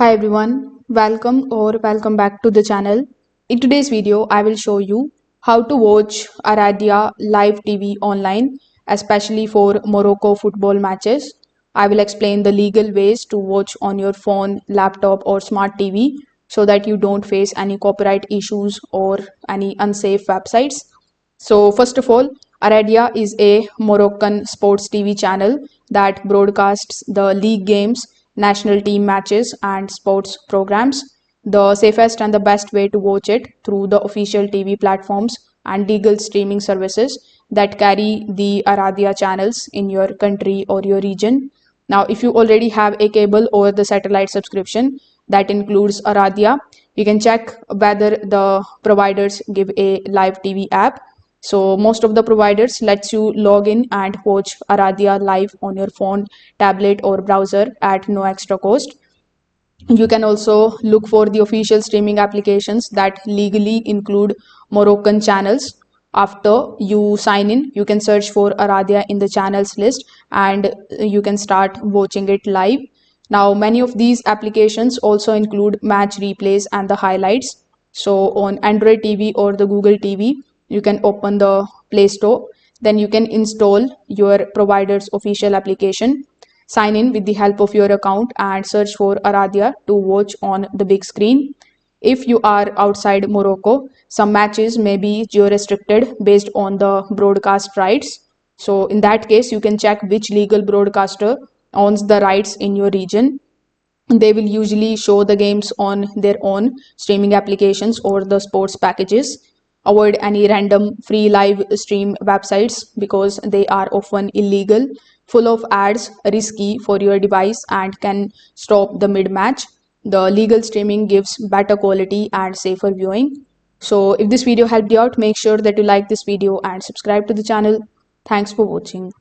Hi everyone, welcome back to the channel. In today's video, I will show you how to watch Arryadia live TV online, especially for Morocco football matches. I will explain the legal ways to watch on your phone, laptop or smart TV so that you don't face any copyright issues or any unsafe websites. So first of all, Arryadia is a Moroccan sports TV channel that broadcasts the league games, national team matches, and sports programs. The safest and the best way to watch it through the official TV platforms and legal streaming services that carry the Arryadia channels in your country or your region. Now, if you already have a cable or the satellite subscription that includes Arryadia, you can check whether the providers give a live TV app. So most of the providers lets you log in and watch Arryadia live on your phone, tablet or browser at no extra cost. You can also look for the official streaming applications that legally include Moroccan channels. After you sign in, you can search for Arryadia in the channels list and you can start watching it live. Now, many of these applications also include match replays and the highlights. So on Android TV or the Google TV, you can open the Play Store. Then you can install your provider's official application, sign in with the help of your account and search for Arryadia to watch on the big screen. If you are outside Morocco, some matches may be geo-restricted based on the broadcast rights. So in that case, you can check which legal broadcaster owns the rights in your region. They will usually show the games on their own streaming applications or the sports packages. Avoid any random free live stream websites because they are often illegal, full of ads, risky for your device, and can stop the mid match. The legal streaming gives better quality and safer viewing. So, if this video helped you out, make sure that you like this video and subscribe to the channel. Thanks for watching.